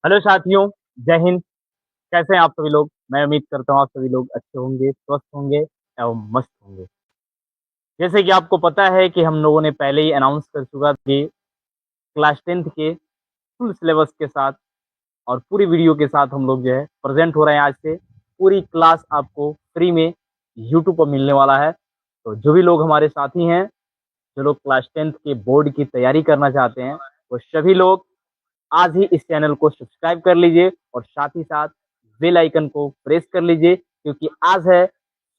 Hello साथियों, जय हिंद। कैसे हैं आप सभी लोग? मैं उम्मीद करता हूँ आप सभी लोग अच्छे होंगे, स्वस्थ होंगे एवं मस्त होंगे। जैसे कि आपको पता है कि हम लोगों ने पहले ही अनाउंस कर चुका कि क्लास 10th के फुल सिलेबस के साथ और पूरी वीडियो के साथ हम लोग जो है प्रेजेंट हो रहे हैं। आज से पूरी क्लास आपको फ्री में यूट्यूब पर मिलने वाला है। तो जो भी लोग हमारे साथी हैं, जो लोग क्लास 10th के बोर्ड की तैयारी करना चाहते हैं, वो सभी लोग आज ही इस चैनल को सब्सक्राइब कर लीजिए और साथ ही साथ बेल आइकन को प्रेस कर लीजिए, क्योंकि आज है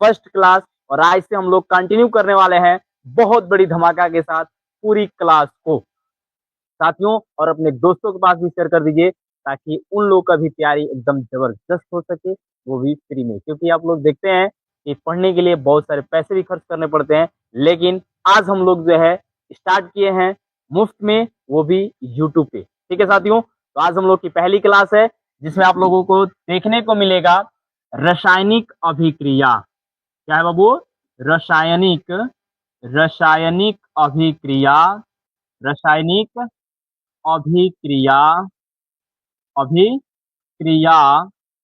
फर्स्ट क्लास और आज से हम लोग कंटिन्यू करने वाले हैं बहुत बड़ी धमाका के साथ पूरी क्लास को। साथियों और अपने दोस्तों के पास भी शेयर कर दीजिए ताकि उन लोगों का भी तैयारी एकदम जबरदस्त हो सके, वो भी फ्री में। क्योंकि आप लोग देखते हैं कि पढ़ने के लिए बहुत सारे पैसे भी खर्च करने पड़ते हैं, लेकिन आज हम लोग जो है स्टार्ट किए हैं मुफ्त में, वो भी यूट्यूब पे। ठीक है साथियों, तो आज हम लोग की पहली क्लास है जिसमें आप लोगों को देखने को मिलेगा रासायनिक अभिक्रिया। क्या है बाबू? रासायनिक रासायनिक अभिक्रिया। रासायनिक अभिक्रिया अभिक्रिया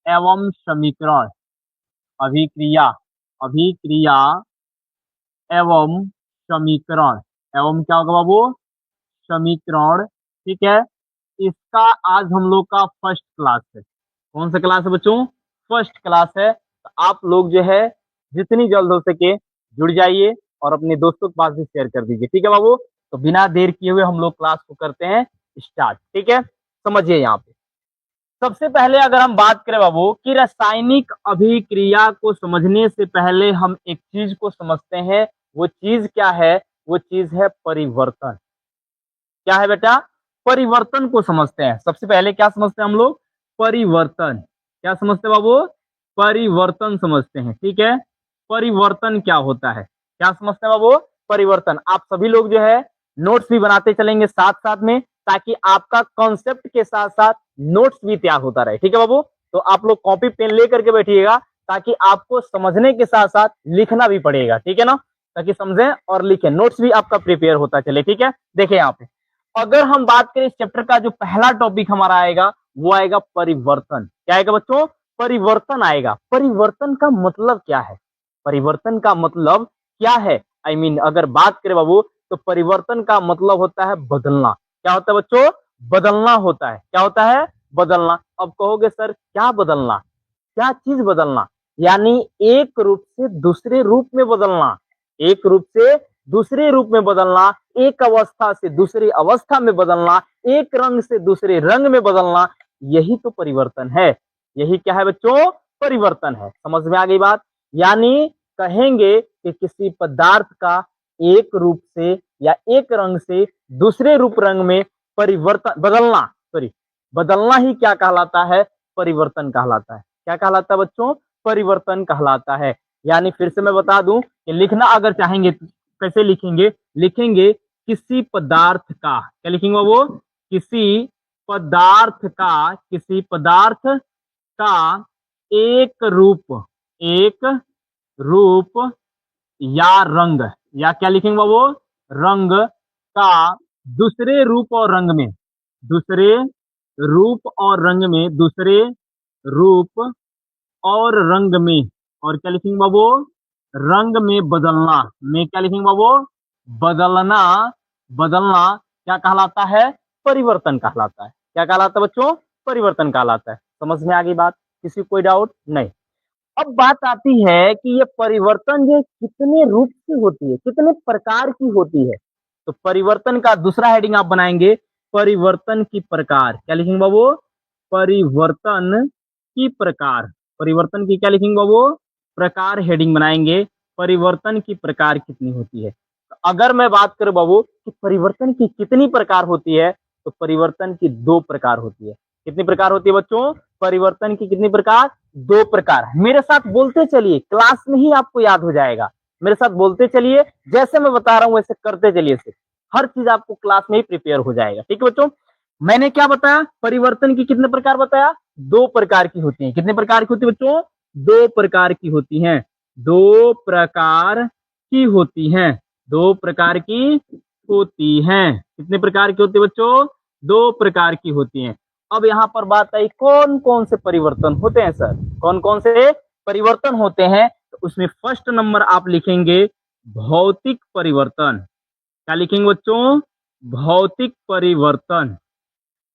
एवं समीकरण। अभिक्रिया अभिक्रिया एवं समीकरण। एवं क्या होगा बाबू? समीकरण। ठीक है, इसका आज हम लोग का फर्स्ट क्लास है। कौन सा क्लास है बच्चों? फर्स्ट क्लास है। तो आप लोग जो है जितनी जल्द हो सके जुड़ जाइए और अपने दोस्तों के पास भी शेयर कर दीजिए। ठीक है बाबू? तो बिना देर किए हुए हम लोग क्लास को करते हैं स्टार्ट। ठीक है, समझिए यहाँ पे सबसे पहले अगर हम बात करें बाबू कि रासायनिक अभिक्रिया को समझने से पहले हम एक चीज को समझते हैं। वो चीज क्या है? वो चीज है परिवर्तन। क्या है बेटा? परिवर्तन को समझते हैं। सबसे पहले क्या समझते हैं हम लोग? परिवर्तन। क्या समझते हैं बाबू? परिवर्तन समझते हैं। ठीक है, परिवर्तन क्या होता है, क्या समझते हैं बाबू? परिवर्तन। आप सभी लोग जो है नोट्स भी बनाते चलेंगे साथ साथ में, ताकि आपका कॉन्सेप्ट के साथ साथ नोट्स भी तैयार होता रहे। ठीक है बाबू? तो आप लोग कॉपी पेन लेकर के बैठिएगा ताकि आपको समझने के साथ साथ लिखना भी पड़ेगा। ठीक है ना? ताकि समझें और लिखें, नोट्स भी आपका प्रिपेयर होता चले। ठीक है, देखिए यहाँ पे अगर हम बात करें इस चैप्टर का जो पहला टॉपिक हमारा आएगा वो आएगा परिवर्तन। क्या आएगा बच्चों? परिवर्तन आएगा। परिवर्तन का मतलब क्या है? परिवर्तन का मतलब क्या है? अगर बात करें बाबू तो परिवर्तन का मतलब होता है बदलना। क्या होता है बच्चों? बदलना होता है। क्या होता है? बदलना। अब कहोगे सर क्या बदलना, क्या चीज बदलना? यानी एक रूप से दूसरे रूप में बदलना। एक रूप से दूसरे रूप में बदलना, एक अवस्था से दूसरी अवस्था में बदलना, एक रंग से दूसरे रंग में बदलना, यही तो परिवर्तन है। यही क्या है बच्चों? परिवर्तन है। समझ में आ गई बात? यानी कहेंगे कि किसी पदार्थ का एक रूप से या एक रंग से दूसरे रूप रंग में परिवर्तन, बदलना, सॉरी, बदलना ही क्या कहलाता है? परिवर्तन कहलाता है। क्या कहलाता है बच्चों? परिवर्तन कहलाता है। यानी फिर से मैं बता दूं कि लिखना अगर चाहेंगे तो कैसे लिखेंगे? लिखेंगे किसी पदार्थ का, क्या लिखेंगे वो? किसी पदार्थ का, किसी पदार्थ का एक रूप, एक रूप या रंग, या क्या लिखेंगे वो? रंग का दूसरे रूप और रंग में, दूसरे रूप और रंग में, दूसरे रूप और रंग में, और क्या लिखेंगे बाबू? रंग में बदलना। में क्या लिखेंगे बाबू? बदलना। बदलना क्या कहलाता है? परिवर्तन कहलाता है। क्या कहलाता है बच्चों? परिवर्तन कहलाता है। समझ में आ गई बात? किसी कोई डाउट नहीं? अब बात आती है कि ये परिवर्तन जो कितने रूप की होती है, कितने प्रकार की होती है। तो परिवर्तन का दूसरा हेडिंग आप बनाएंगे परिवर्तन की प्रकार। क्या लिखेंगे बाबू? परिवर्तन की प्रकार। परिवर्तन की क्या लिखेंगे बाबू? प्रकार हेडिंग बनाएंगे। परिवर्तन की प्रकार कितनी होती है? तो अगर मैं बात करूं बाबू कि परिवर्तन की कितनी प्रकार होती है, तो परिवर्तन की दो प्रकार होती है। कितनी प्रकार होती है बच्चों? परिवर्तन की कितनी प्रकार? दो प्रकार। मेरे साथ बोलते चलिए, क्लास में ही आपको याद हो जाएगा। मेरे साथ बोलते चलिए, जैसे मैं बता रहा हूं वैसे करते चलिए, सिर्फ हर चीज आपको क्लास में ही प्रिपेयर हो जाएगा। ठीक है बच्चों? मैंने क्या बताया? परिवर्तन की कितने प्रकार बताया? दो प्रकार की होती है। कितने प्रकार की होती है बच्चों? दो प्रकार की होती हैं। दो प्रकार की होती हैं। दो प्रकार की होती हैं। कितने प्रकार की होती है बच्चों? दो प्रकार की होती हैं। अब यहाँ पर बात आई कौन कौन से परिवर्तन होते हैं सर, कौन कौन से परिवर्तन होते हैं। तो उसमें फर्स्ट नंबर आप लिखेंगे भौतिक परिवर्तन। क्या लिखेंगे बच्चों? भौतिक परिवर्तन।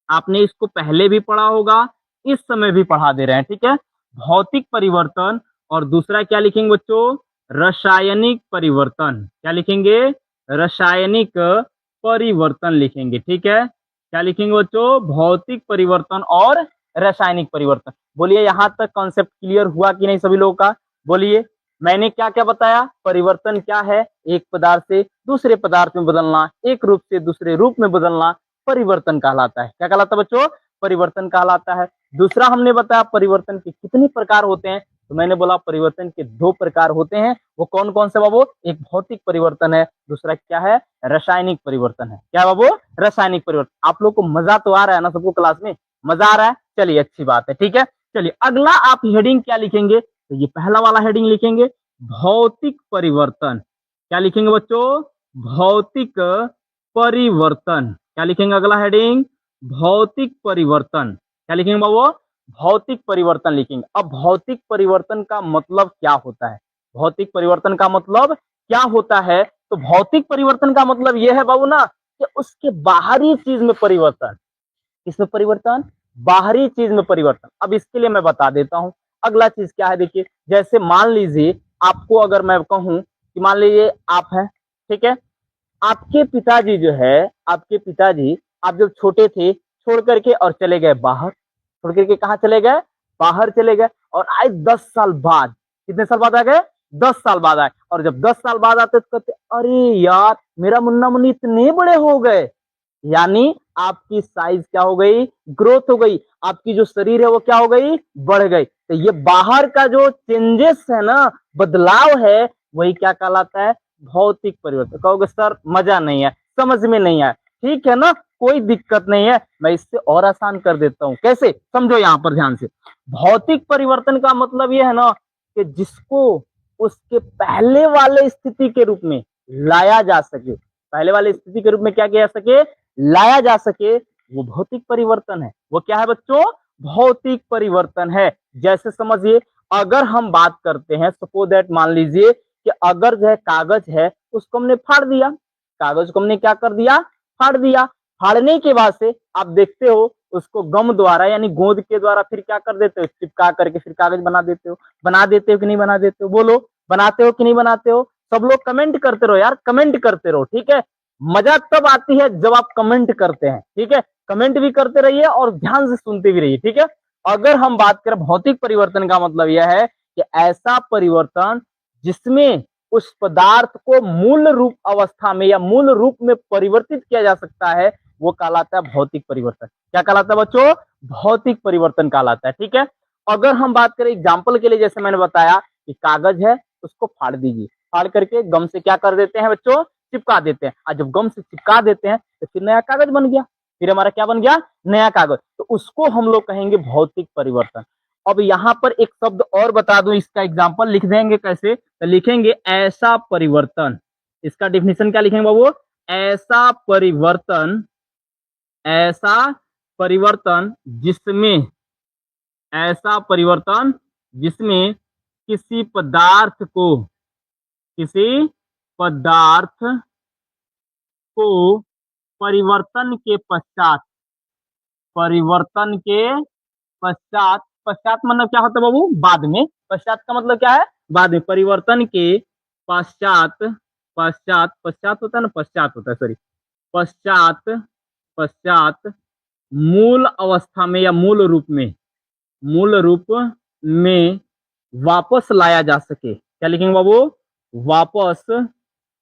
आपने इसको पहले भी पढ़ा होगा, इस समय भी पढ़ा दे रहे हैं, ठीक है। भौतिक परिवर्तन। और दूसरा क्या लिखेंगे बच्चों? रासायनिक परिवर्तन। क्या लिखेंगे? रासायनिक परिवर्तन लिखेंगे, ठीक है। क्या लिखेंगे बच्चों? भौतिक परिवर्तन और रासायनिक परिवर्तन। बोलिए यहाँ तक कॉन्सेप्ट क्लियर हुआ कि नहीं सभी लोगों का? बोलिए मैंने क्या क्या बताया? परिवर्तन क्या है? एक पदार्थ से दूसरे पदार्थ में बदलना, एक रूप से दूसरे रूप में बदलना परिवर्तन कहलाता है। क्या कहलाता है बच्चों? परिवर्तन कहलाता है। दूसरा हमने बताया परिवर्तन के कितने प्रकार होते हैं, तो मैंने बोला परिवर्तन के 2 प्रकार होते हैं। वो कौन कौन से बाबू? एक भौतिक परिवर्तन है, दूसरा क्या है? रासायनिक परिवर्तन है। क्या बाबू? रासायनिक परिवर्तन। आप लोग को मजा तो आ रहा है ना सबको? क्लास में मजा आ रहा है? चलिए अच्छी बात है, ठीक है। चलिए अगला आप हेडिंग क्या लिखेंगे? तो ये पहला वाला हेडिंग लिखेंगे भौतिक परिवर्तन। क्या लिखेंगे बच्चों? भौतिक परिवर्तन। क्या लिखेंगे अगला हेडिंग? भौतिक परिवर्तन। क्या लिखेंगे बाबू? भौतिक परिवर्तन लिखेंगे। अब भौतिक परिवर्तन का मतलब क्या होता है? भौतिक परिवर्तन का मतलब क्या होता है? तो भौतिक परिवर्तन का मतलब यह है बाबू ना कि उसके बाहरी चीज में परिवर्तन। किसमें परिवर्तन? बाहरी चीज में परिवर्तन। अब इसके लिए मैं बता देता हूं अगला चीज क्या है। देखिए जैसे मान लीजिए आपको अगर मैं कहूं कि मान लीजिए आप हैं, ठीक है। आपके पिताजी जो है, आपके पिताजी आप जब छोटे थे छोड़ करके और चले गए बाहर। छोड़ करके कहाँ चले गए? बाहर चले गए। और आए 10 साल बाद। कितने साल बाद आ गए? 10 साल बाद आए। और जब 10 साल बाद आते तो कहते अरे यार मेरा मुन्ना मुन्नी इतने बड़े हो गए। यानी आपकी साइज क्या हो गई? ग्रोथ हो गई। आपकी जो शरीर है वो क्या हो गई? बढ़ गई। तो ये बाहर का जो चेंजेस है ना, बदलाव है, वही क्या कहलाता है? भौतिक परिवर्तन। कहोगे सर मजा नहीं है, समझ में नहीं आया। ठीक है ना, कोई दिक्कत नहीं है, मैं इससे और आसान कर देता हूं। कैसे? समझो यहां पर ध्यान से। भौतिक परिवर्तन का मतलब यह है ना कि जिसको उसके पहले वाले स्थिति के रूप में लाया जा सके। पहले वाले स्थिति के रूप में क्या किया जा सके? लाया जा सके, वो भौतिक परिवर्तन है। वो क्या है बच्चों? भौतिक परिवर्तन है। जैसे समझिए अगर हम बात करते हैं, सपोज दैट मान लीजिए कि अगर जो है कागज है उसको हमने फाड़ दिया। कागज को हमने क्या कर दिया? फाड़ दिया। फाड़ने के बाद से आप देखते हो उसको गम द्वारा यानी गोंद के द्वारा फिर क्या कर देते हो? चिपका करके फिर कागज बना देते हो। बना देते हो कि नहीं बना देते हो? बोलो बनाते हो कि नहीं बनाते हो? सब लोग कमेंट करते रहो यार, कमेंट करते रहो, ठीक है। मजा तब आती है जब आप कमेंट करते हैं, ठीक है। कमेंट भी करते रहिए और ध्यान से सुनते भी रहिए, ठीक है। अगर हम बात करें भौतिक परिवर्तन का मतलब यह है कि ऐसा परिवर्तन जिसमें उस पदार्थ को मूल रूप अवस्था में या मूल रूप में परिवर्तित किया जा सकता है, वो कहलाता है भौतिक परिवर्तन। क्या कहलाता है बच्चों? भौतिक परिवर्तन कहलाता है, ठीक है। अगर हम बात करें एग्जाम्पल के लिए, जैसे मैंने बताया कि कागज है उसको फाड़ दीजिए। फाड़ करके गम से क्या कर देते हैं बच्चों? चिपका देते हैं। और जब गम से चिपका देते हैं तो फिर नया कागज बन गया। फिर हमारा क्या बन गया? नया कागज। तो उसको हम लोग कहेंगे भौतिक परिवर्तन। अब यहां पर एक शब्द और बता दूं, इसका एग्जाम्पल लिख देंगे कैसे? तो लिखेंगे ऐसा परिवर्तन। इसका डिफिनेशन क्या लिखेंगे बाबू? ऐसा परिवर्तन, ऐसा परिवर्तन जिसमें, ऐसा परिवर्तन जिसमें किसी पदार्थ को, किसी पदार्थ को परिवर्तन के पश्चात, परिवर्तन के पश्चात, पश्चात मतलब क्या होता है बाबू? बाद में। पश्चात का मतलब क्या है? बाद में। परिवर्तन के पश्चात, पश्चात, पश्चात होता है ना, पश्चात होता है, सॉरी, पश्चात, पश्चात मूल अवस्था में या मूल रूप में, मूल रूप में वापस लाया जा सके। क्या लिखेंगे बाबू? वापस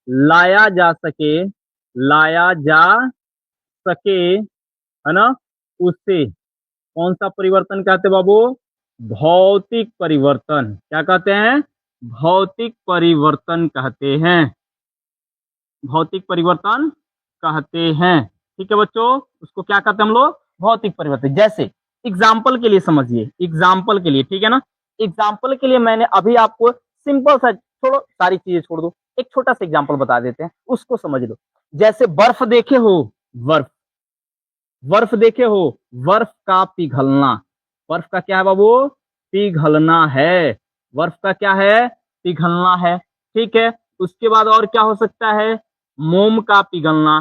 लाया जा सके, लाया जा सके, है ना, उससे कौन सा परिवर्तन कहते हैं बाबू? भौतिक परिवर्तन। क्या कहते हैं? भौतिक परिवर्तन कहते हैं। भौतिक परिवर्तन कहते हैं, ठीक है बच्चों। उसको क्या कहते हैं हम लोग? भौतिक परिवर्तन। जैसे एग्जाम्पल के लिए समझिए, एग्जाम्पल के लिए, ठीक है ना। एग्जाम्पल के लिए मैंने अभी आपको सिंपल सा, छोड़ो सारी चीजें छोड़ दो, एक छोटा सा एग्जाम्पल बता देते हैं, उसको समझ लो। जैसे बर्फ देखे हो? बर्फ, बर्फ देखे हो, बर्फ का पिघलना, बर्फ का क्या है बाबू, पिघलना है, बर्फ का क्या है, पिघलना है। ठीक है, उसके बाद और क्या हो सकता है, मोम का पिघलना,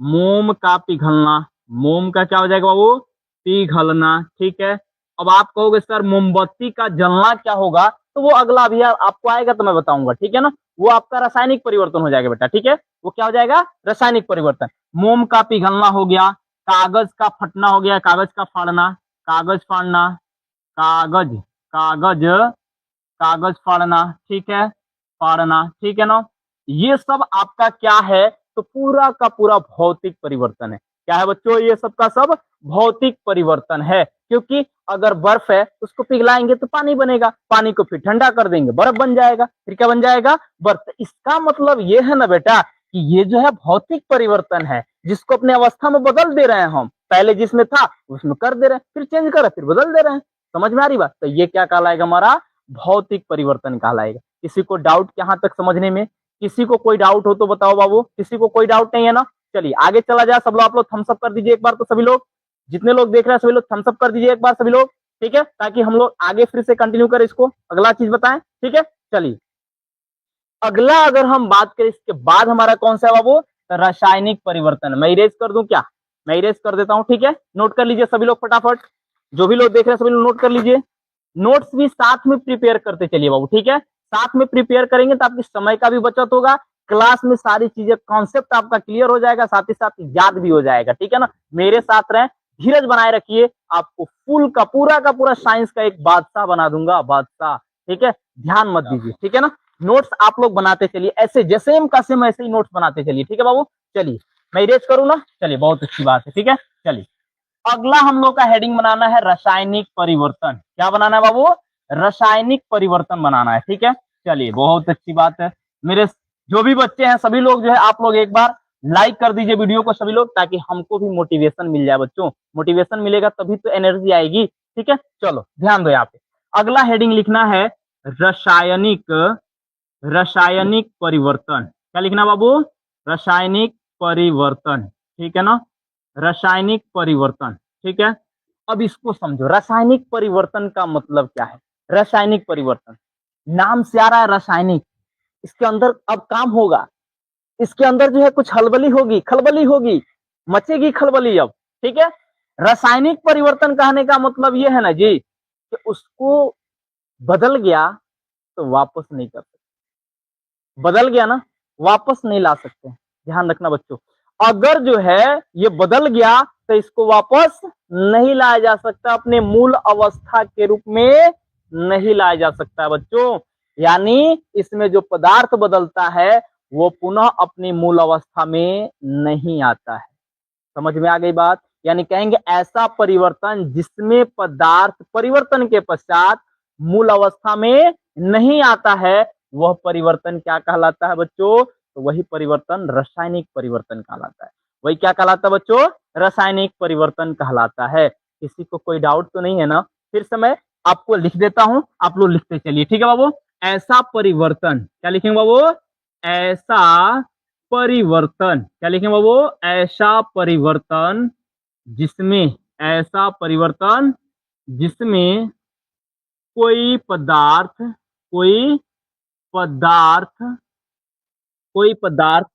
मोम का पिघलना, मोम का क्या हो जाएगा बाबू, पिघलना। ठीक है, अब आप कहोगे सर मोमबत्ती का जलना क्या होगा, तो वो अगला अभी आपको आएगा तो मैं बताऊंगा। ठीक है ना, वो आपका रासायनिक परिवर्तन हो जाएगा बेटा। ठीक है, वो क्या हो जाएगा, रासायनिक परिवर्तन। मोम का पिघलना हो गया, कागज का फटना हो गया, कागज का फाड़ना, कागज फाड़ना, कागज, कागज, कागज फाड़ना। ठीक है, फाड़ना। ठीक है ना, ये सब आपका क्या है, तो पूरा का पूरा भौतिक परिवर्तन है। क्या है बच्चों, ये सब का सब भौतिक परिवर्तन है। क्योंकि अगर बर्फ है उसको पिघलाएंगे तो पानी बनेगा, पानी को फिर ठंडा कर देंगे, बर्फ बन जाएगा, फिर क्या बन जाएगा, बर्फ। तो इसका मतलब ये है ना बेटा कि ये जो है भौतिक परिवर्तन है, जिसको अपने अवस्था में बदल दे रहे हैं हम, पहले जिसमें था उसमें कर दे रहे हैं, फिर चेंज कर रहे हैं, फिर बदल दे रहे हैं। समझ में आ रही बात, तो ये क्या कहलाएगा, हमारा भौतिक परिवर्तन कहलाएगा। किसी को डाउट यहाँ तक समझने में, किसी को कोई डाउट हो तो बताओ बाबू, किसी को कोई डाउट नहीं है ना। चलिए आगे चला जाए, सब लोग आप लोग थम्स अप कर दीजिए एक बार, तो सभी लोग जितने लोग देख रहे हैं सभी लोग थम्स अप कर दीजिए एक बार सभी लोग। ठीक है, ताकि हम लोग आगे फिर से कंटिन्यू करें इसको, अगला चीज बताएं। ठीक है, चलिए अगला अगर हम बात करें, इसके बाद हमारा कौन सा है बाबू, रासायनिक परिवर्तन। मैं इरेज कर दूं क्या, मैं इरेज कर देता हूं। ठीक है, नोट कर लीजिए सभी लोग फटाफट, जो भी लोग देख रहे हैं सभी लोग नोट कर लीजिए, नोट्स भी साथ में प्रिपेयर करते चलिए बाबू। ठीक है, साथ में प्रिपेयर करेंगे तो आपकी समय का भी बचत होगा, क्लास में सारी चीजें कॉन्सेप्ट आपका क्लियर हो जाएगा, साथ ही साथ याद भी हो जाएगा। ठीक है ना, मेरे साथ रहें, धीरज बनाए रखिए, आपको फुल का पूरा साइंस का एक बादशाह बना दूंगा, बादशाह। ठीक है, ध्यान मत दीजिए। ठीक है ना, नोट्स आप लोग बनाते चलिए, ऐसे जैसे सेम का सेम ऐसे ही नोट्स बनाते चलिए। ठीक है बाबू, चलिए मैं इरेज करूँ ना, चलिए बहुत अच्छी बात है। ठीक है, चलिए अगला हम लोग का हेडिंग बनाना है रासायनिक परिवर्तन। क्या बनाना है बाबू, रासायनिक परिवर्तन बनाना है। ठीक है, चलिए बहुत अच्छी बात है। मेरे जो भी बच्चे हैं सभी लोग जो है, आप लोग एक बार लाइक कर दीजिए वीडियो को सभी लोग, ताकि हमको भी मोटिवेशन मिल जाए बच्चों, मोटिवेशन मिलेगा तभी तो एनर्जी आएगी। ठीक है, चलो ध्यान दो यहाँ पे, अगला हेडिंग लिखना है रासायनिक, रासायनिक परिवर्तन। क्या लिखना बाबू, रासायनिक परिवर्तन। ठीक है ना, रासायनिक परिवर्तन। ठीक है, अब इसको समझो, रासायनिक परिवर्तन का मतलब क्या है। रासायनिक परिवर्तन, नाम से आ रहा है रासायनिक, इसके अंदर अब काम होगा, इसके अंदर जो है कुछ हलबली होगी, खलबली होगी, मचेगी खलबली अब। ठीक है, रासायनिक परिवर्तन कहने का मतलब ये है ना जी कि उसको बदल गया तो वापस नहीं कर सकते, बदल गया ना वापस नहीं ला सकते। ध्यान रखना बच्चों, अगर जो है ये बदल गया तो इसको वापस नहीं लाया जा सकता, अपने मूल अवस्था के रूप में नहीं लाया जा सकता बच्चों। यानी इसमें जो पदार्थ बदलता है वो पुनः अपनी मूल अवस्था में नहीं आता है। समझ में आ गई बात, यानी कहेंगे ऐसा परिवर्तन जिसमें पदार्थ परिवर्तन के पश्चात मूल अवस्था में नहीं आता है, वह परिवर्तन क्या कहलाता है बच्चों, तो वही परिवर्तन रासायनिक परिवर्तन कहलाता है। वही क्या कहलाता है बच्चों, रासायनिक परिवर्तन कहलाता है। किसी को कोई डाउट तो नहीं है ना, फिर से मैं आपको लिख देता हूं, आप लोग लिखते चलिए। ठीक है बाबू, ऐसा परिवर्तन, क्या लिखेंगे बाबू, ऐसा परिवर्तन। क्या लिखेंगे बाबू, ऐसा परिवर्तन जिसमें, ऐसा परिवर्तन जिसमें कोई पदार्थ, कोई पदार्थ, कोई पदार्थ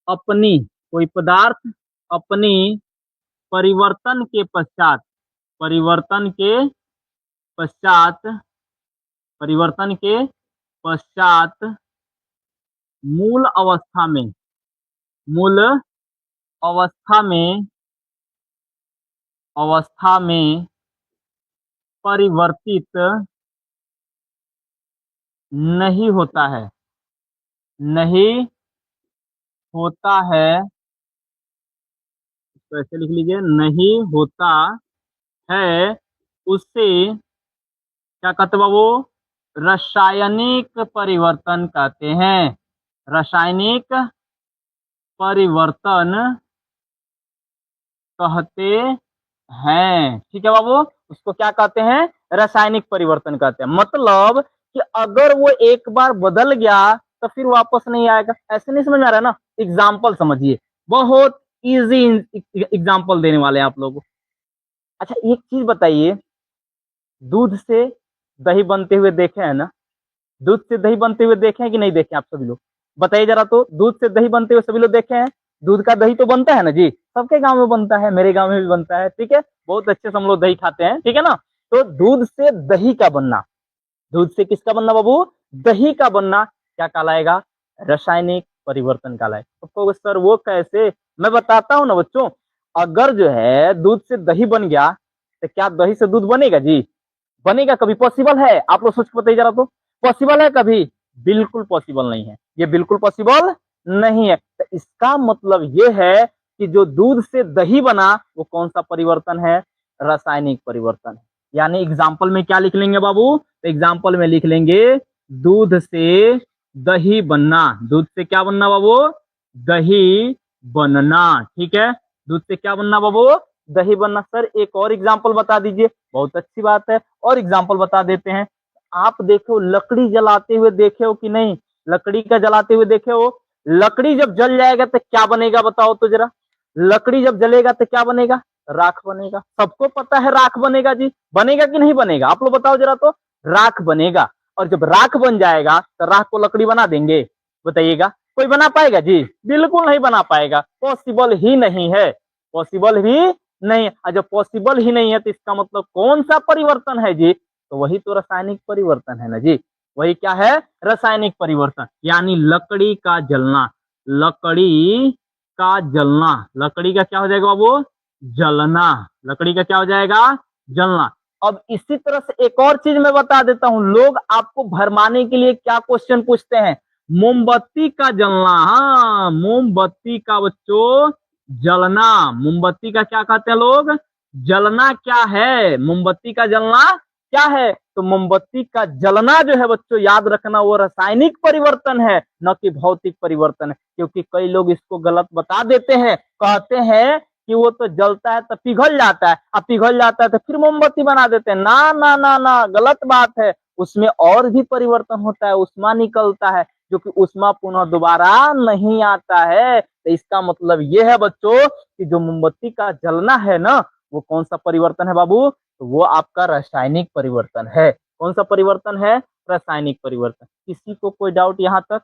अपनी, कोई पदार्थ अपनी परिवर्तन के पश्चात, परिवर्तन के पश्चात, परिवर्तन के पश्चात मूल अवस्था में, मूल अवस्था में, अवस्था में परिवर्तित नहीं होता है, नहीं होता है, तो ऐसे लिख लीजिए, नहीं होता है, उसे क्या कहते बाबू, रासायनिक परिवर्तन कहते हैं, रासायनिक परिवर्तन कहते हैं। ठीक है बाबू, उसको क्या कहते हैं, रासायनिक परिवर्तन कहते हैं। मतलब कि अगर वो एक बार बदल गया तो फिर वापस नहीं आएगा। ऐसे नहीं समझ में आ रहा है ना, एग्जाम्पल समझिए, बहुत इजी एग्जाम्पल देने वाले हैं आप लोगों को। अच्छा एक चीज बताइए, दूध से दही बनते हुए देखे हैं ना? दूध से दही बनते हुए देखे हैं कि नहीं देखे आप सभी लोग? बताइए जरा, तो दूध से दही बनते हुए सभी लोग देखे हैं? दूध का दही तो बनता है ना जी, सबके गांव में बनता है, मेरे गांव में भी बनता है, ठीक है, बहुत अच्छे से हम लोग दही खाते हैं, ठीक है ना? तो दूध से दही का बनना, दूध से किसका बनना बाबू? दही का बनना क्या कहलाएगा? रासायनिक परिवर्तन कहलाएगा। तो सर वो कैसे? मैं बताता हूँ ना बच्चों। अगर जो है दूध से दही बन गया, तो क्या दही से दूध बनेगा जी? बनेगा कभी? पॉसिबल है? आप लोग सोच के बताइए जरा, तो पॉसिबल है कभी? बिल्कुल पॉसिबल नहीं है, ये बिल्कुल पॉसिबल नहीं है। तो इसका मतलब ये है कि जो दूध से दही बना वो कौन सा परिवर्तन है? रासायनिक परिवर्तन है। यानी एग्जाम्पल में क्या लिख लेंगे बाबू? तो एग्जाम्पल में लिख लेंगे दूध से दही बनना। दूध से क्या बनना बाबू? दही बनना, ठीक है। दूध से क्या बनना बाबू? दही बनना। सर एक और एग्जाम्पल बता दीजिए। बहुत अच्छी बात है, और एग्जाम्पल बता देते हैं। आप देखो लकड़ी जलाते हुए देखे हो कि नहीं? लकड़ी का जलाते हुए देखे हो? लकड़ी जब जल जाएगा तो क्या बनेगा बताओ तो जरा? लकड़ी जब जलेगा तो क्या बनेगा? राख बनेगा। सबको पता है राख बनेगा जी, बनेगा कि नहीं बनेगा? आप लोग बताओ जरा, तो राख बनेगा। और जब राख बन जाएगा तो राख को लकड़ी बना देंगे? बताइएगा, कोई बना पाएगा जी? बिल्कुल नहीं बना पाएगा, पॉसिबल ही नहीं है, पॉसिबल भी नहीं है। जब पॉसिबल ही नहीं है तो इसका मतलब कौन सा परिवर्तन है जी? तो वही तो रासायनिक परिवर्तन है ना जी। वही क्या है? रासायनिक परिवर्तन। यानी लकड़ी का जलना, लकड़ी का जलना, लकड़ी का क्या हो जाएगा बाबू? जलना। लकड़ी का क्या हो जाएगा? जलना। अब इसी तरह से एक और चीज मैं बता देता हूं। लोग आपको भरमाने के लिए क्या क्वेश्चन पूछते हैं? मोमबत्ती का जलना। हाँ, मोमबत्ती का बच्चों जलना। मोमबत्ती का क्या कहते हैं लोग? जलना क्या है? मोमबत्ती का जलना क्या है? तो मोमबत्ती का जलना जो है बच्चों, याद रखना, वो रासायनिक परिवर्तन है, न कि भौतिक परिवर्तन है। क्योंकि कई लोग इसको गलत बता देते हैं, कहते हैं कि वो तो जलता है तो पिघल जाता है, अब पिघल जाता है तो फिर मोमबत्ती बना देते हैं। ना ना ना ना, गलत बात है। उसमें और भी परिवर्तन होता है, उष्मा निकलता है, जो कि उष्मा पुनः दोबारा नहीं आता है। तो इसका मतलब ये है बच्चों कि जो मोमबत्ती का जलना है ना, वो कौन सा परिवर्तन है बाबू? तो वो आपका रासायनिक परिवर्तन है। कौन सा परिवर्तन है? रासायनिक परिवर्तन। किसी को कोई डाउट यहाँ तक?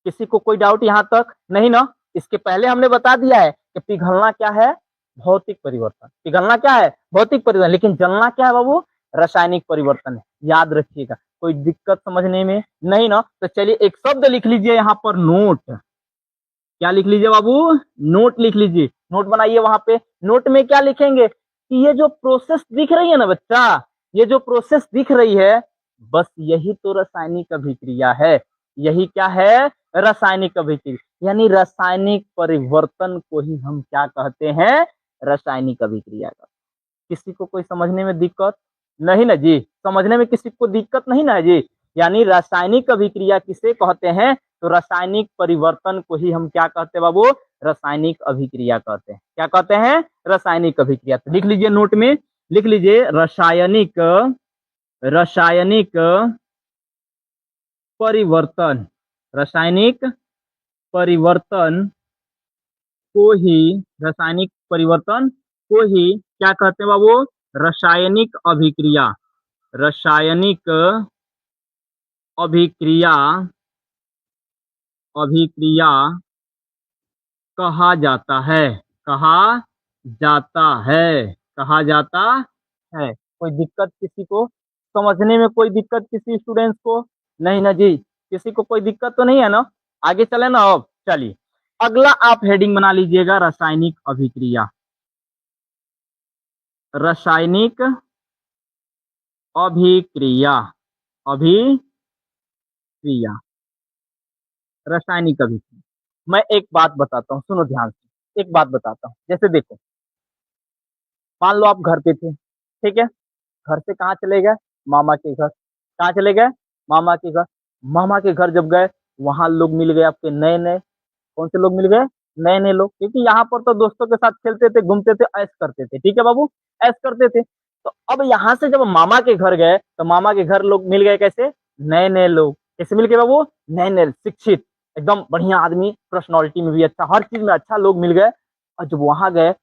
किसी को कोई डाउट यहाँ तक नहीं ना? इसके पहले हमने बता दिया है कि पिघलना क्या है? भौतिक परिवर्तन। पिघलना क्या है? भौतिक परिवर्तन। लेकिन जलना क्या है बाबू? रासायनिक परिवर्तन है। याद रखिएगा। कोई दिक्कत समझने में नहीं ना? तो चलिए एक शब्द लिख लीजिए यहाँ पर, नोट। क्या लिख लीजिए बाबू? नोट लिख लीजिए। नोट बनाइए वहां पे। नोट में क्या लिखेंगे कि ये जो प्रोसेस दिख रही है ना बच्चा, ये जो प्रोसेस दिख रही है, बस यही तो रासायनिक अभिक्रिया है। यही क्या है? रासायनिक अभिक्रिया। यानी रासायनिक परिवर्तन को ही हम क्या कहते हैं? रासायनिक अभिक्रिया का। किसी को कोई समझने में दिक्कत नहीं ना जी? समझने में किसी को दिक्कत नहीं ना है जी? यानी रासायनिक अभिक्रिया किसे कहते हैं? तो रासायनिक परिवर्तन को ही हम क्या कहते हैं बाबू? रासायनिक अभिक्रिया कहते हैं। क्या कहते हैं? रासायनिक अभिक्रिया। तो लिख लीजिए नोट में, लिख लीजिए रासायनिक, रासायनिक परिवर्तन, रासायनिक परिवर्तन को ही, रासायनिक परिवर्तन को ही क्या कहते हैं बाबू? रासायनिक अभिक्रिया। रासायनिक अभिक्रिया, अभिक्रिया कहा जाता है। कहा जाता है, कहा जाता है। कोई दिक्कत किसी को? समझने में कोई दिक्कत किसी स्टूडेंट्स को? नहीं ना जी? किसी को कोई दिक्कत तो नहीं है ना? आगे चले ना? अब चलिए अगला आप हेडिंग बना लीजिएगा, रासायनिक अभिक्रिया। रासायनिक अभिक्रिया, अभिक्रिया, रासायनिक अभिक्रिया। मैं एक बात बताता हूँ, सुनो ध्यान से। एक बात बताता हूँ, जैसे देखो, मान लो आप घर पे थे, ठीक है? घर से कहाँ चले गए? मामा के घर। कहाँ चले गए? मामा के घर। मामा के घर जब गए, वहां लोग मिल गए आपके नए नए। कौन से लोग मिल गए? नए नए लोग। क्योंकि यहाँ पर तो दोस्तों के साथ खेलते थे, घूमते थे, ऐश करते थे, ठीक है बाबू? ऐश करते थे। तो अब यहाँ से जब मामा के घर गए, तो मामा के घर लोग मिल गए कैसे? नए नए लोग। कैसे मिल गए बाबू? नए नए शिक्षित, एकदम बढ़िया आदमी, पर्सनालिटी में भी अच्छा, हर चीज में अच्छा लोग मिल गए। और जब वहां गए,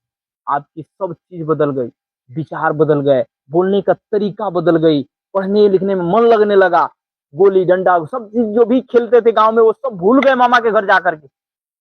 आपकी सब चीज बदल गई, विचार बदल गए, बोलने का तरीका बदल गई, पढ़ने लिखने में मन लगने लगा, गोली डंडा सब चीज जो भी खेलते थे गांव में वो सब भूल गए मामा के घर जाकर के।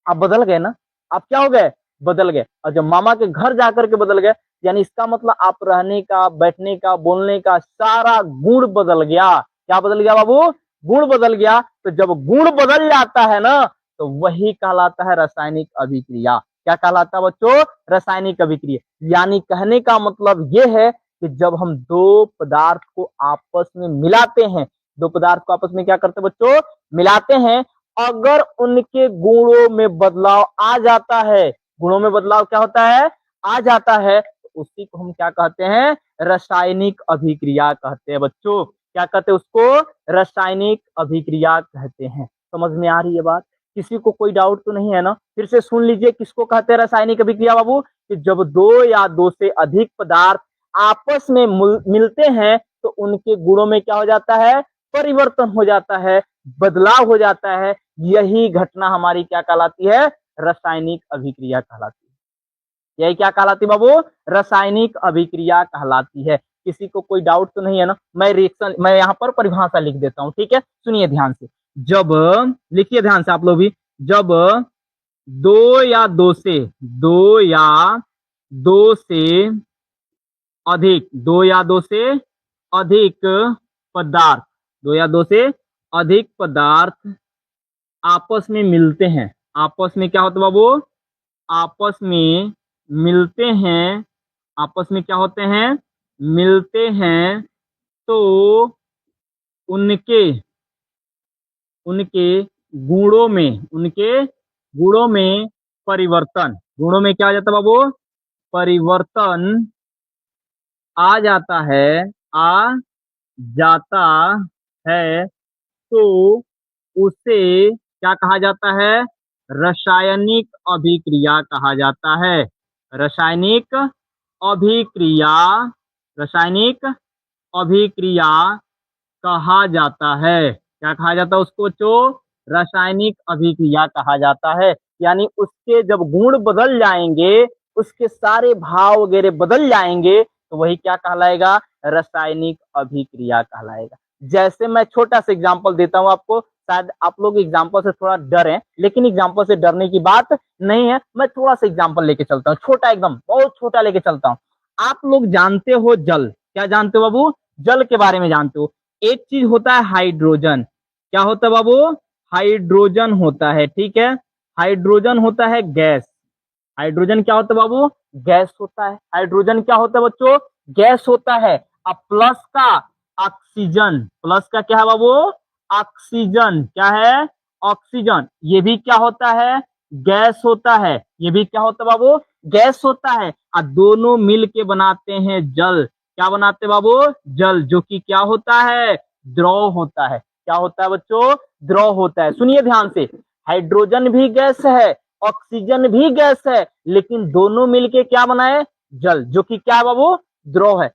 आप बदल गए ना, आप क्या हो गए, बदल गए। और जब मामा के घर जाकर के बदल गए, यानी इसका मतलब आप रहने का, बैठने का, बोलने का सारा गुण बदल गया। क्या बदल गया बाबू, गुण बदल गया। तो जब गुण बदल जाता है ना, तो वही कहलाता है रासायनिक अभिक्रिया। क्या कहलाता है बच्चों, रासायनिक अभिक्रिया। यानी कहने का मतलब ये है कि जब हम दो पदार्थ को आपस में मिलाते हैं, दो पदार्थ को आपस में क्या करते हैं बच्चों, मिलाते हैं, अगर उनके गुणों में बदलाव आ जाता है, गुणों में बदलाव क्या होता है, आ जाता है, तो उसी को हम क्या कहते हैं, रासायनिक अभिक्रिया कहते हैं बच्चों। क्या कहते हैं उसको, रासायनिक अभिक्रिया कहते हैं। समझ में आ रही है बात, किसी को कोई डाउट तो नहीं है ना, फिर से सुन लीजिए किसको कहते हैं रासायनिक अभिक्रिया बाबू, कि जब दो या दो से अधिक पदार्थ आपस में मिलते हैं तो उनके गुणों में क्या हो जाता है, परिवर्तन हो जाता है, बदलाव हो जाता है। यही घटना हमारी क्या कहलाती है, रासायनिक अभिक्रिया कहलाती है। यही क्या कहलाती है बाबू, रासायनिक अभिक्रिया कहलाती है। किसी को कोई डाउट तो नहीं है ना, मैं रिएक्शन, मैं यहाँ पर परिभाषा लिख देता हूँ, ठीक है, सुनिए ध्यान से। जब, लिखिए ध्यान से आप लोग भी, जब दो या दो से, दो या दो से अधिक, दो या दो से अधिक पदार्थ, दो या दो से अधिक पदार्थ आपस में मिलते हैं, आपस में क्या होता है बाबू, आपस में मिलते हैं, आपस में क्या होते हैं, मिलते हैं, तो उनके उनके गुणों में, उनके गुणों में परिवर्तन, गुणों में क्या आ जाता है बाबू, परिवर्तन आ जाता है, आ जाता है, तो उसे क्या कहा जाता है, रासायनिक अभिक्रिया कहा जाता है। रासायनिक अभिक्रिया, रासायनिक अभिक्रिया कहा जाता है। क्या कहा जाता है उसको बच्चों, रासायनिक अभिक्रिया कहा जाता है। यानी उसके जब गुण बदल जाएंगे, उसके सारे भाव वगैरह बदल जाएंगे, तो वही क्या कहलाएगा, रासायनिक अभिक्रिया कहलाएगा। जैसे मैं छोटा सा एग्जांपल देता हूं आपको, शायद आप लोग एग्जांपल से थोड़ा डरे, लेकिन एग्जांपल से डरने की बात नहीं है। मैं थोड़ा सा एग्जांपल लेके चलता हूँ, छोटा, एकदम बहुत छोटा लेके चलता हूँ। आप लोग जानते हो जल, क्या जानते हो बाबू, जल के बारे में जानते हो। एक चीज होता है हाइड्रोजन, क्या होता है बाबू, हाइड्रोजन होता है, ठीक है, हाइड्रोजन होता है गैस। हाइड्रोजन क्या होता है बाबू, गैस होता है। हाइड्रोजन क्या होता है बच्चों, गैस होता है। अब प्लस का ऑक्सीजन, प्लस का क्या है बाबू, ऑक्सीजन, क्या है, ऑक्सीजन, ये भी क्या होता है, गैस होता है। ये भी क्या होता है बाबू, गैस होता है। और दोनों मिल के बनाते हैं जल। क्या बनाते हैं बाबू, जल, जो कि क्या होता है, द्रव होता है। क्या होता है बच्चों, द्रव होता है। सुनिए ध्यान से, हाइड्रोजन भी गैस है, ऑक्सीजन भी गैस है, लेकिन दोनों मिलके क्या बनाए, जल, जो कि क्या है बाबू, द्रव है।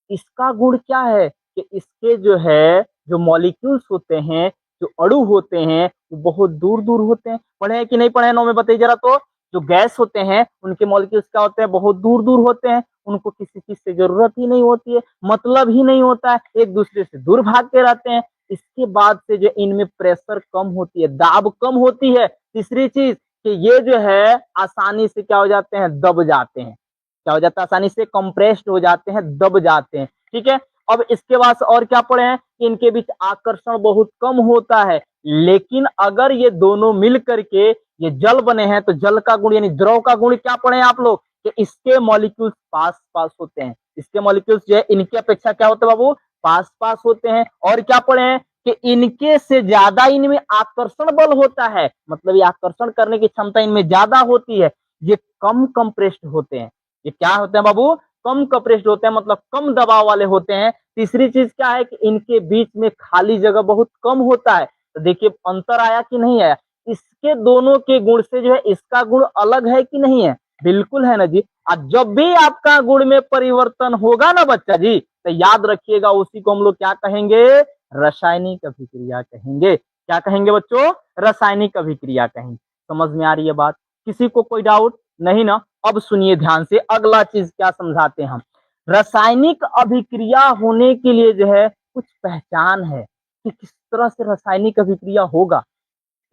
इसका गुण क्या है कि इसके जो है, जो मॉलिक्यूल्स होते हैं, जो अणु होते हैं, वो बहुत दूर दूर होते हैं। पढ़े हैं कि नहीं पढ़े हैं, नो में बताइए जरा तो। जो गैस होते हैं उनके मॉलिक्यूल्स क्या होते हैं, बहुत दूर दूर होते हैं। उनको किसी चीज से जरूरत ही नहीं होती है, मतलब ही नहीं होता है, एक दूसरे से दूर भागते रहते हैं। इसके बाद से जो इनमें प्रेशर कम होती है, दाब कम होती है। तीसरी चीज कि ये जो है आसानी से क्या हो जाते हैं, दब जाते हैं। क्या हो जाता है, आसानी से कंप्रेस्ड हो जाते हैं, दब जाते हैं, ठीक है। अब इसके बाद और क्या पढ़े हैं कि इनके बीच आकर्षण बहुत कम होता है। लेकिन अगर ये दोनों मिल करके ये जल बने हैं, तो जल का गुण यानी द्रव का गुण क्या पढ़े हैं आप लोग, कि इसके मॉलिक्यूल्स पास पास होते हैं। इसके मॉलिक्यूल्स जो है इनकी अपेक्षा क्या होते हैं बाबू, पास पास होते हैं। और क्या पढ़े हैं कि इनके से ज्यादा इनमें आकर्षण बल होता है, मतलब ये आकर्षण करने की क्षमता इनमें ज्यादा होती है। ये कम कंप्रेस्ड होते हैं। ये क्या होते हैं बाबू, कम कंप्रेस्ड होते हैं, मतलब कम दबाव वाले होते हैं। तीसरी चीज क्या है कि इनके बीच में खाली जगह बहुत कम होता है। तो देखिए अंतर आया कि नहीं आया, इसके दोनों के गुण से जो है इसका गुण अलग है कि नहीं है, बिल्कुल है ना जी। और जब भी आपका गुण में परिवर्तन होगा ना बच्चा जी, तो याद रखिएगा उसी को हम लोग क्या कहेंगे, रासायनिक अभिक्रिया कहेंगे। क्या कहेंगे बच्चों? रासायनिक अभिक्रिया कहेंगे। समझ में आ रही है बात? किसी को कोई डाउट नहीं ना? अब सुनिए ध्यान से, अगला चीज क्या समझाते हैं हम। रासायनिक अभिक्रिया होने के लिए जो है कुछ पहचान है कि किस तरह से रासायनिक अभिक्रिया होगा।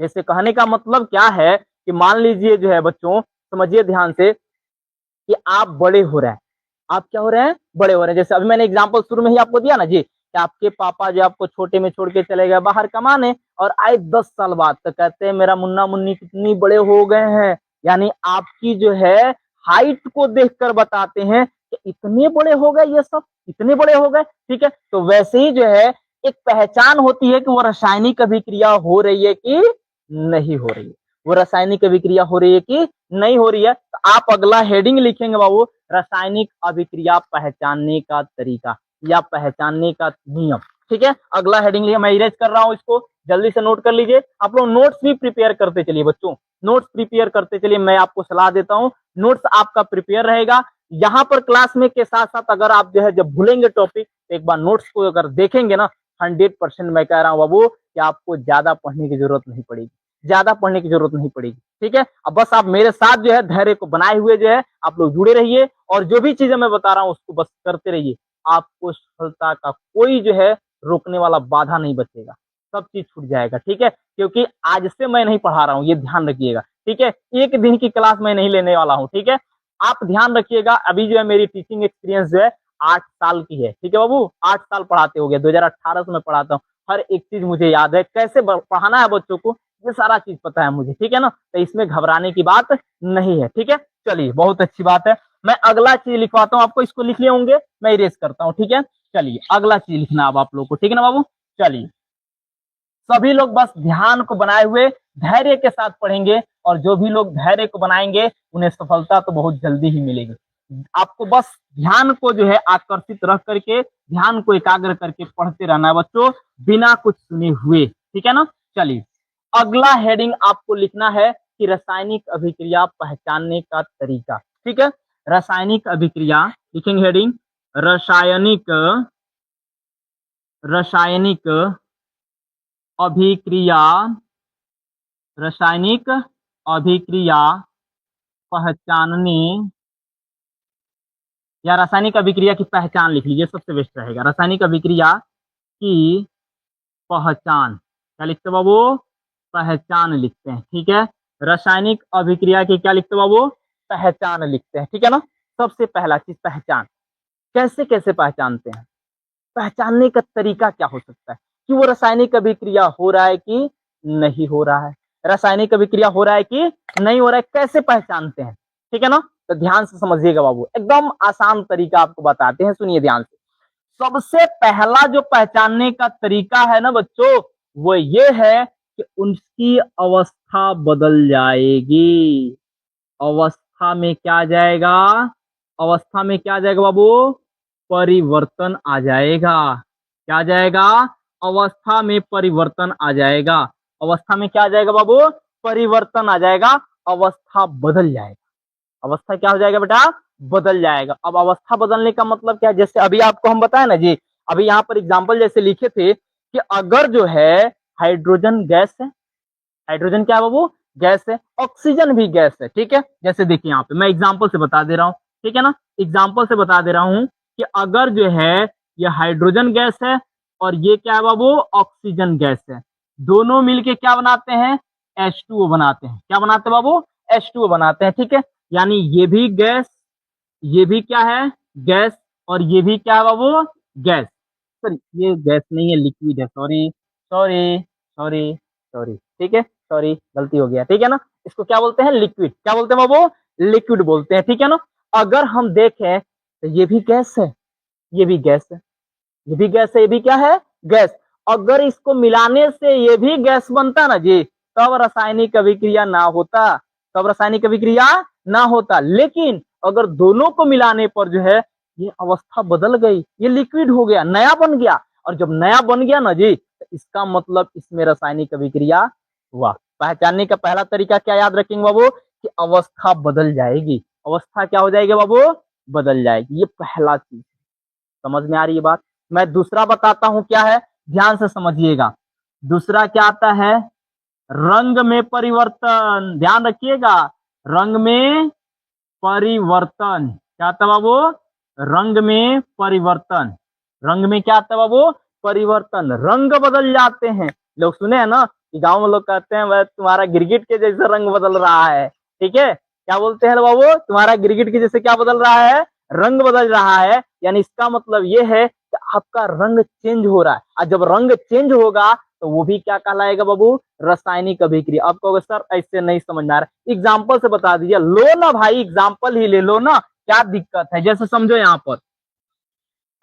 जैसे कहने का मतलब क्या है कि मान लीजिए जो है बच्चों, समझिए ध्यान से, कि आप बड़े हो रहे हैं। आप क्या हो रहे हैं? बड़े हो रहे हैं। जैसे अभी मैंने एग्जांपल शुरू में ही आपको दिया ना जी, कि आपके पापा जो आपको छोटे में छोड़ के चले गए बाहर कमाने, और आए 10 साल बाद तो कहते हैं मेरा मुन्ना मुन्नी कितनी बड़े हो गए हैं। यानी आपकी जो है हाइट को देखकर बताते हैं कि इतने बड़े हो गए, ये सब इतने बड़े हो गए। ठीक है, तो वैसे ही जो है एक पहचान होती है कि वो रासायनिक अभिक्रिया हो रही है कि नहीं हो रही है। वो रासायनिक अभिक्रिया हो रही है कि नहीं हो रही है। तो आप अगला हेडिंग लिखेंगे बाबू, रासायनिक अभिक्रिया पहचानने का तरीका या पहचानने का नियम। ठीक है, अगला हेडिंग लिया, मैं इरेज कर रहा हूं, इसको जल्दी से नोट कर लीजिए। आप लोग नोट्स भी प्रिपेयर करते चलिए बच्चों, नोट्स प्रिपेयर करते चलिए। मैं आपको सलाह देता हूं, नोट्स आपका प्रिपेयर रहेगा। यहाँ पर क्लास में के साथ साथ अगर आप जो है जब भूलेंगे टॉपिक, एक बार नोट्स को अगर देखेंगे ना, 100% मैं कह रहा हूं बाबू कि आपको ज्यादा पढ़ने की जरूरत नहीं पड़ेगी, ज्यादा पढ़ने की जरूरत नहीं पड़ेगी। ठीक है, अब बस आप मेरे साथ जो है धैर्य को बनाए हुए जो है आप लोग जुड़े रहिए, और जो भी चीजें मैं बता रहा हूं उसको बस करते रहिए। आपको सफलता का कोई जो है रोकने वाला बाधा नहीं बचेगा, सब चीज छूट जाएगा। ठीक है, क्योंकि आज से मैं नहीं पढ़ा रहा हूं, ये ध्यान रखिएगा। ठीक है, एक दिन की क्लास मैं नहीं लेने वाला हूं। ठीक है, आप ध्यान रखिएगा। अभी जो है मेरी टीचिंग एक्सपीरियंस जो है 8 साल की है। ठीक है बाबू, 8 साल पढ़ाते हो गया, 2018 से मैं पढ़ाता हूँ। हर एक चीज मुझे याद है, कैसे पढ़ाना है बच्चों को, ये सारा चीज पता है मुझे। ठीक है ना, तो इसमें घबराने की बात नहीं है। ठीक है, चलिए बहुत अच्छी बात है। मैं अगला चीज लिखवाता हूँ आपको, इसको लिख लिए होंगे, मैं इरेज करता हूँ। ठीक है, चलिए अगला चीज लिखना अब आप लोग को। ठीक है ना बाबू, चलिए सभी लोग बस ध्यान को बनाए हुए धैर्य के साथ पढ़ेंगे, और जो भी लोग धैर्य को बनाएंगे उन्हें सफलता तो बहुत जल्दी ही मिलेगी। आपको बस ध्यान को जो है आकर्षित रख करके, ध्यान को एकाग्र करके पढ़ते रहना है बच्चों, बिना कुछ सुने हुए। ठीक है ना, चलिए अगला हेडिंग आपको लिखना है कि रासायनिक अभिक्रिया पहचानने का तरीका। ठीक है, रासायनिक अभिक्रिया लिखेंगे हेडिंग, रासायनिक रासायनिक अभिक्रिया, रासायनिक अभिक्रिया पहचानने, या रासायनिक अभिक्रिया की पहचान लिख लीजिए, सबसे बेस्ट रहेगा। रासायनिक अभिक्रिया की पहचान, क्या लिखते बाबू? पहचान लिखते हैं। ठीक है, रासायनिक अभिक्रिया की क्या लिखते बाबू? पहचान लिखते हैं। ठीक है ना, सबसे पहला चीज पहचान। कैसे कैसे पहचानते हैं? पहचानने का तरीका क्या हो सकता है कि वो रासायनिक अभिक्रिया हो रहा है कि नहीं हो रहा है, रासायनिक अभिक्रिया हो रहा है कि नहीं हो रहा है, कैसे पहचानते हैं? ठीक है ना, तो ध्यान से समझिएगा बाबू, एकदम आसान तरीका आपको बताते हैं, सुनिए ध्यान से। सबसे पहला जो पहचानने का तरीका है ना बच्चों, वो ये है कि उनकी अवस्था बदल जाएगी। अवस्था में क्या आ जाएगा? अवस्था में क्या आ जाएगा बाबू? परिवर्तन आ जाएगा। क्या आ जाएगा? अवस्था में परिवर्तन आ जाएगा। अवस्था में क्या आ जाएगा बाबू? परिवर्तन आ जाएगा, अवस्था बदल जाएगा। अवस्था क्या हो जाएगा बेटा? बदल जाएगा। अब अवस्था बदलने का मतलब क्या है? जैसे अभी आपको हम बताए ना जी, अभी यहाँ पर एग्जाम्पल जैसे लिखे थे कि अगर जो है हाइड्रोजन गैस है, हाइड्रोजन क्या है बाबू? गैस है, ऑक्सीजन भी गैस है। ठीक है, जैसे देखिए यहाँ पे मैं एग्जाम्पल से बता दे रहा हूँ। ठीक है ना, एग्जाम्पल से बता दे रहा हूँ कि अगर जो है ये हाइड्रोजन गैस है और ये क्या है बाबू? ऑक्सीजन गैस है, दोनों मिलके क्या बनाते हैं? H2O बनाते हैं। क्या बनाते हैं बाबू? H2O बनाते हैं। ठीक है, यानी ये भी गैस, ये भी क्या है? गैस, और ये भी क्या है बाबू? गैस। सॉरी, ये गैस नहीं है, लिक्विड है। सॉरी सॉरी सॉरी सॉरी, ठीक है, सॉरी गलती हो गया। ठीक है ना, इसको क्या बोलते हैं? लिक्विड। क्या बोलते हैं बाबू? लिक्विड बोलते हैं। ठीक है ना, अगर हम देखें तो ये भी गैस है, ये भी गैस है, ये भी गैस है, ये भी क्या है? गैस। अगर इसको मिलाने से ये भी गैस बनता ना जी, तब रासायनिक अभिक्रिया ना होता, तब रासायनिक अभिक्रिया ना होता। लेकिन अगर दोनों को मिलाने पर जो है ये अवस्था बदल गई, ये लिक्विड हो गया, नया बन गया। और जब नया बन गया ना जी, तो इसका मतलब इसमें रासायनिक अभिक्रिया हुआ। पहचानने का पहला तरीका क्या याद रखेंगे बाबू? कि अवस्था बदल जाएगी। अवस्था क्या हो जाएगी बाबू? बदल जाएगी। ये पहला चीज, समझ में आ रही है बात? मैं दूसरा बताता हूं क्या है, ध्यान से समझिएगा। दूसरा क्या आता है, रंग में परिवर्तन। ध्यान रखिएगा, रंग में परिवर्तन क्या आता है बाबू, रंग में परिवर्तन। रंग में क्या आता है बाबू, परिवर्तन, रंग बदल जाते हैं। लोग सुने हैं ना कि गांव में लोग कहते हैं वह तुम्हारा गिरगिट के जैसे रंग बदल रहा है। ठीक है, क्या बोलते हैं बाबू, तुम्हारा गिरगिट के जैसे क्या बदल रहा है, रंग बदल रहा है। यानी इसका मतलब ये है कि आपका रंग चेंज हो रहा है, और जब रंग चेंज होगा तो वो भी क्या कहलाएगा बाबू, रासायनिक अभिक्रिया। आप कहोगे सर ऐसे नहीं समझ में आ रहा, एग्जाम्पल से बता दीजिए। लो ना भाई, एग्जाम्पल ही ले लो ना, क्या दिक्कत है। जैसे समझो यहाँ पर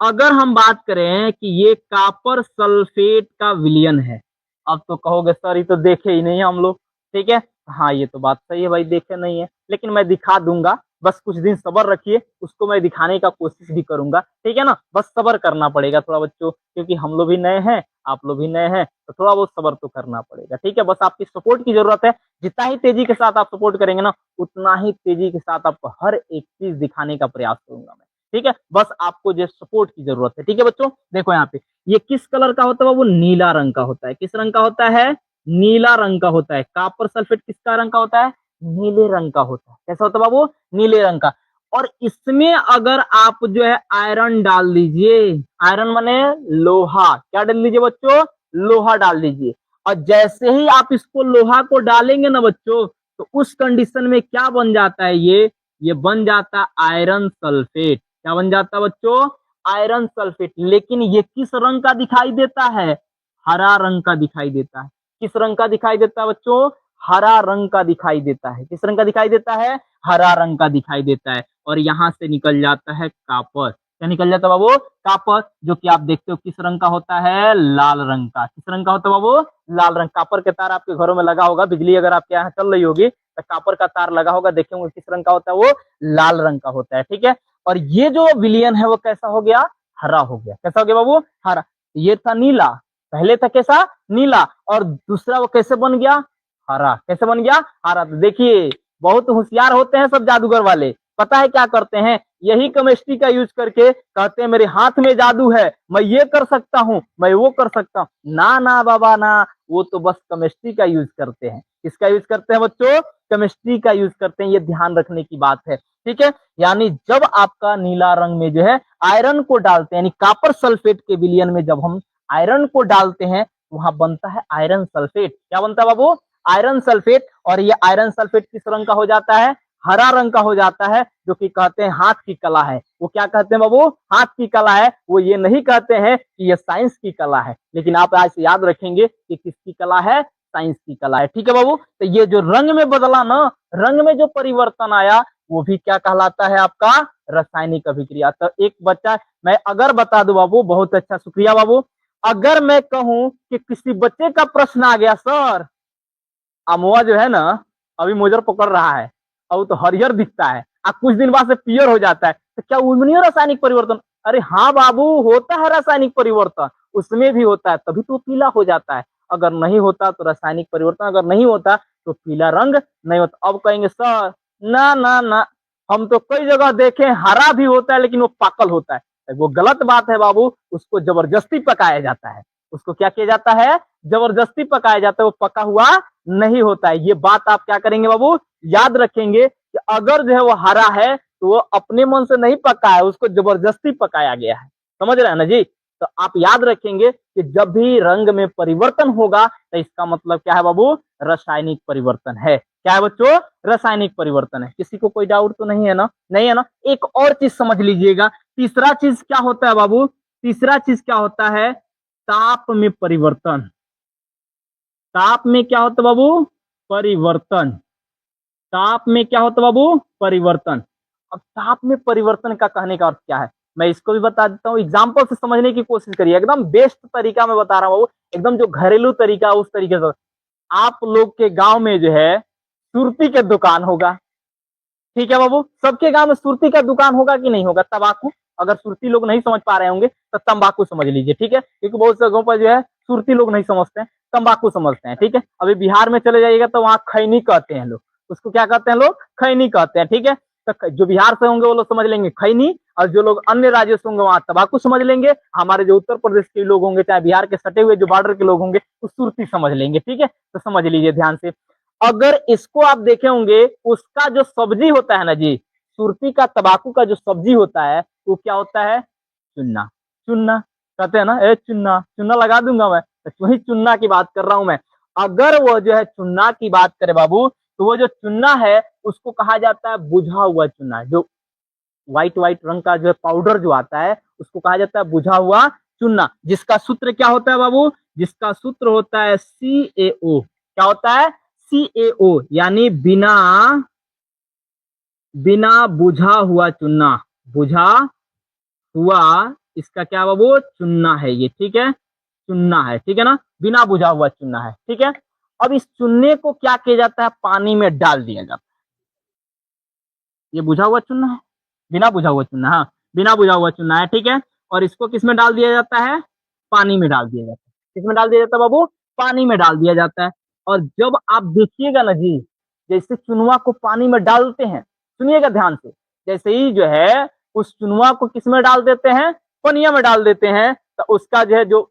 अगर हम बात करें कि ये कॉपर सल्फेट का विलयन है, अब तो कहोगे सर ये तो देखे ही नहीं हम लोग। ठीक है, हाँ ये तो बात सही है भाई, देखे नहीं है, लेकिन मैं दिखा दूंगा, बस कुछ दिन सब्र रखिए, उसको मैं दिखाने का कोशिश भी करूंगा। ठीक है ना, बस सब्र करना पड़ेगा थोड़ा बच्चों, क्योंकि हम लोग भी नए हैं, आप लोग भी नए हैं, तो थोड़ा बहुत सब्र तो करना पड़ेगा। ठीक है, बस आपकी सपोर्ट की जरूरत है। जितना ही तेजी के साथ आप सपोर्ट करेंगे ना, उतना ही तेजी के साथ आपको हर एक चीज दिखाने का प्रयास करूंगा मैं। ठीक है, बस आपको जो सपोर्ट की जरूरत है। ठीक है बच्चों, देखो यहाँ पे ये किस कलर का होता है, वो नीला रंग का होता है। किस रंग का होता है, नीला रंग का होता है। कॉपर सल्फेट किसका रंग का होता है, नीले रंग का होता है। कैसा होता है बाबू, नीले रंग का। और इसमें अगर आप जो है आयरन डाल दीजिए, आयरन माने लोहा, क्या डाल दीजिए बच्चों, लोहा डाल दीजिए। और जैसे ही आप इसको लोहा को डालेंगे ना बच्चों, तो उस कंडीशन में क्या बन जाता है, ये बन जाता है आयरन सल्फेट। क्या बन जाता है बच्चों, आयरन सल्फेट। लेकिन ये किस रंग का दिखाई देता है, हरा रंग का दिखाई देता है। किस रंग का दिखाई देता है बच्चों, हरा रंग का दिखाई देता है। किस रंग का दिखाई देता है, हरा रंग का दिखाई देता है। और यहां से निकल जाता है कॉपर। क्या निकल जाता है बाबू, कॉपर, जो कि आप देखते हो किस रंग का होता है, लाल रंग का। किस रंग का होता है बाबू, लाल रंग। कॉपर के तार आपके घरों में लगा होगा, बिजली अगर आपके यहाँ चल रही होगी तो कॉपर का तार लगा होगा, देखेंगे किस रंग का होता है, वो लाल रंग का होता है। ठीक है, और ये जो विलियन है वो कैसा हो गया, हरा हो गया। कैसा हो गया बाबू, हरा। ये था नीला, पहले था कैसा, नीला, और दूसरा वो कैसे बन गया, हरा। कैसे बन गया, हरा। तो देखिए बहुत होशियार होते हैं सब जादूगर वाले, पता है क्या करते हैं, यही केमिस्ट्री का यूज करके कहते हैं मेरे हाथ में जादू है, मैं ये कर सकता हूँ, मैं वो कर सकता हूँ। ना ना बाबा ना, वो तो बस केमिस्ट्री का यूज करते हैं। किसका यूज करते हैं बच्चों, केमिस्ट्री का यूज करते हैं, ये ध्यान रखने की बात है। ठीक है, यानी जब आपका नीला रंग में जो है आयरन को डालते हैं, यानी कॉपर सल्फेट के विलयन में जब हम आयरन को डालते हैं, वहां बनता है आयरन सल्फेट। क्या बनता है बाबू, आयरन सल्फेट। और ये आयरन सल्फेट किस रंग का हो जाता है, हरा रंग का हो जाता है, जो कि कहते हैं हाथ की कला है। वो क्या कहते हैं बाबू, हाथ की कला है। वो ये नहीं कहते हैं कि ये साइंस की कला है, लेकिन आप आज से याद रखेंगे कि किसकी कला है, साइंस की कला है। ठीक है बाबू, तो ये जो रंग में बदला ना, रंग में जो परिवर्तन आया, वो भी क्या कहलाता है आपका, रासायनिक अभिक्रिया। तो एक बच्चा, मैं अगर बता दूं बाबू, बहुत अच्छा, शुक्रिया बाबू। अगर मैं कहूं कि किसी बच्चे का प्रश्न आ गया, सर अमवा जो है ना अभी मोजर पकड़ रहा है, और तो हरियर दिखता है, अब कुछ दिन बाद से पियर हो जाता है, तो क्या उसमें नहीं रासायनिक परिवर्तन। अरे हाँ बाबू, होता है रासायनिक परिवर्तन, उसमें भी होता है, तभी तो पीला हो जाता है। अगर नहीं होता तो रासायनिक परिवर्तन अगर नहीं होता तो पीला रंग नहीं होता। अब कहेंगे सर ना ना ना, हम तो कई जगह देखे हरा भी होता है लेकिन वो पाकल होता है। वो गलत बात है बाबू, उसको जबरदस्ती पकाया जाता है। उसको क्या किया जाता है, जबरदस्ती पकाया जाता है, वो पका हुआ नहीं होता है। ये बात आप क्या करेंगे बाबू, याद रखेंगे कि अगर जो है वो हरा है तो वो अपने मन से नहीं पका है, उसको जबरदस्ती पकाया गया है। समझ रहे हैं ना जी, तो आप याद रखेंगे कि जब भी रंग में परिवर्तन होगा तो इसका मतलब क्या है बाबू, रासायनिक परिवर्तन है। क्या है बच्चों, रासायनिक परिवर्तन है। किसी को कोई डाउट तो नहीं है ना, नहीं है ना। एक और चीज समझ लीजिएगा, तीसरा चीज क्या होता है बाबू, तीसरा चीज क्या होता है, ताप में परिवर्तन। ताप में क्या होता है बाबू, परिवर्तन। ताप में क्या होता है बाबू, परिवर्तन। अब ताप में परिवर्तन का कहने का अर्थ क्या है, मैं इसको भी बता देता हूँ, एग्जाम्पल से समझने की कोशिश करिए। एकदम बेस्ट तरीका मैं बता रहा हूँ बाबू, एकदम जो घरेलू तरीका उस तरीके से। आप लोग के गांव में जो है सुरती के दुकान होगा, ठीक है बाबू, सबके गांव में सुरती का दुकान होगा कि नहीं होगा, तंबाकू। अगर सुरती लोग नहीं समझ पा रहे होंगे तो तंबाकू समझ लीजिए। ठीक है, क्योंकि बहुत से जगहों पर जो है सुरती लोग नहीं समझते हैं, तंबाकू समझते हैं। ठीक है, अभी बिहार में चले जाइएगा तो वहां खैनी कहते हैं लोग, उसको क्या कहते हैं लोग, खैनी कहते हैं। ठीक है, तो जो बिहार से होंगे वो लोग समझ लेंगे खैनी, और जो लोग अन्य राज्यों से होंगे वहां तंबाकू समझ लेंगे। हमारे जो उत्तर प्रदेश के लोग होंगे, चाहे बिहार के सटे हुए जो बॉर्डर के लोग होंगे, वो सुरती समझ लेंगे। ठीक है, तो समझ लीजिए ध्यान से। अगर इसको आप देखे होंगे, उसका जो सब्जी होता है ना जी, सुरती का तंबाकू का जो सब्जी होता है वो क्या होता है? चुन्ना। चुन्ना कहते हैं ना, ए चुन्ना, चुन्ना लगा दूंगा मैं, तो वही चुन्ना की बात कर रहा हूं मैं। अगर वो जो है चुन्ना की बात करे बाबू, तो वो जो चुन्ना है उसको कहा जाता है बुझा हुआ चुन्ना। जो व्हाइट व्हाइट रंग का जो पाउडर जो आता है उसको कहा जाता है बुझा हुआ चुन्ना, जिसका सूत्र क्या होता है बाबू? जिसका सूत्र होता है CaO। क्या होता है? CaO, यानी बिना बिना बुझा हुआ चुन्ना। बुझा हुआ, इसका क्या बाबू? चुन्ना है ये। ठीक है, चुन्ना है, ठीक है ना, बिना बुझा हुआ चुन्ना है। ठीक है, अब इस चुन्ने को क्या किया जाता है? पानी में डाल दिया जाता है। ये बुझा हुआ चुन्ना है, बिना बुझा हुआ चुन्ना, हाँ, बिना बुझा हुआ चुन्ना है। ठीक है, और इसको किस में डाल दिया जाता है? पानी में डाल दिया जाता है। किस में डाल दिया जाता है बाबू? पानी में डाल दिया जाता है। और जब आप देखिएगा ना जी, जैसे चुनवा को पानी में डालते हैं, सुनिएगा ध्यान से, जैसे ही जो है उस चुनवा को किस में डाल देते हैं? पनिया में डाल देते हैं, तो उसका जो है, जो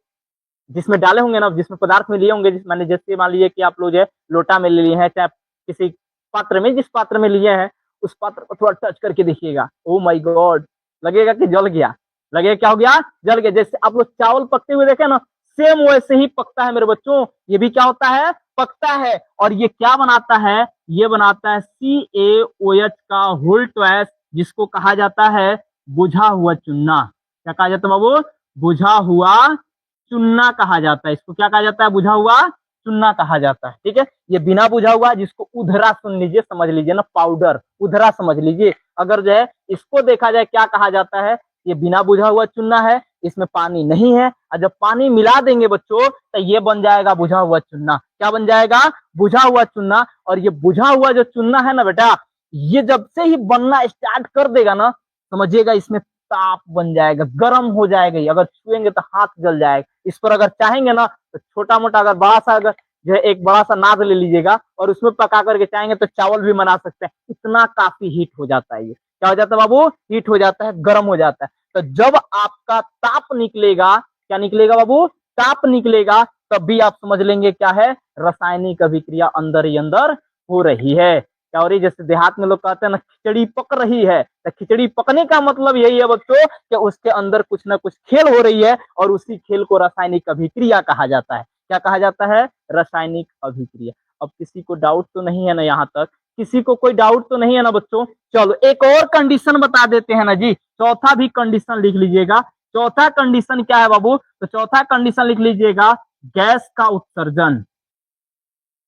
जिसमें डाले होंगे ना, जिसमें पदार्थ में लिए होंगे, जिस मैंने जैसे मान लीजिए कि आप लोग जो है लोटा में ले लिए हैं, चाहे किसी पात्र में, जिस पात्र में लिए हैं उस पात्र को थोड़ा टच करके देखिएगा, ओ माय गॉड, लगेगा कि जल गया। लगेगा क्या हो गया? जल गया। जैसे आप लोग चावल पकते हुए देखे ना, सेम वैसे ही पकता है मेरे बच्चों। ये भी क्या होता है? पकता है। और ये क्या बनाता है? ये बनाता है CaOH का होल ट्वाइस, जिसको कहा जाता है बुझा हुआ चुन्ना। क्या कहा जाता है बाबू? बुझा हुआ चुन्ना कहा जाता है। इसको क्या कहा जाता है? बुझा हुआ चुन्ना कहा जाता है। ठीक है, ये बिना बुझा हुआ, जिसको उधरा सुन लीजिए, समझ लीजिए ना, पाउडर उधरा समझ लीजिए। अगर जो है इसको देखा जाए क्या कहा जाता है, ये बिना बुझा हुआ चुन्ना है, इसमें पानी नहीं है, और जब पानी मिला देंगे बच्चों तो ये बन जाएगा बुझा हुआ चुन्ना। क्या बन जाएगा? बुझा हुआ चुन्ना। और ये बुझा हुआ जो चुन्ना है ना बेटा, ये जब से ही बनना स्टार्ट कर देगा ना, समझिएगा इसमें ताप बन जाएगा, गर्म हो जाएगा। अगर छुएंगे तो हाथ जल जाएगा। इस पर अगर चाहेंगे ना तो छोटा मोटा, अगर बड़ा सा, अगर जो है एक बड़ा सा नाद ले लीजिएगा और उसमें पका करके चाहेंगे तो चावल भी बना सकते हैं। इतना काफी हीट हो जाता है। ये क्या हो जाता है बाबू? हीट हो जाता है, गर्म हो जाता है। तो जब आपका ताप निकलेगा, क्या निकलेगा बाबू? ताप निकलेगा, तब भी आप समझ लेंगे क्या है? रासायनिक अभिक्रिया अंदर ही अंदर हो रही है। क्या हो रही? जैसे देहात में लोग कहते हैं ना, खिचड़ी पक रही है, तो खिचड़ी पकने का मतलब यही है बच्चों कि उसके अंदर कुछ ना कुछ खेल हो रही है, और उसी खेल को रासायनिक अभिक्रिया कहा जाता है। क्या कहा जाता है? रासायनिक अभिक्रिया। अब किसी को डाउट तो नहीं है ना? यहाँ तक किसी को कोई डाउट तो नहीं है ना बच्चों? चलो एक और कंडीशन बता देते हैं ना जी, चौथा भी कंडीशन लिख लीजिएगा। चौथा कंडीशन क्या है बाबू? तो चौथा कंडीशन लिख लीजिएगा, गैस का उत्सर्जन।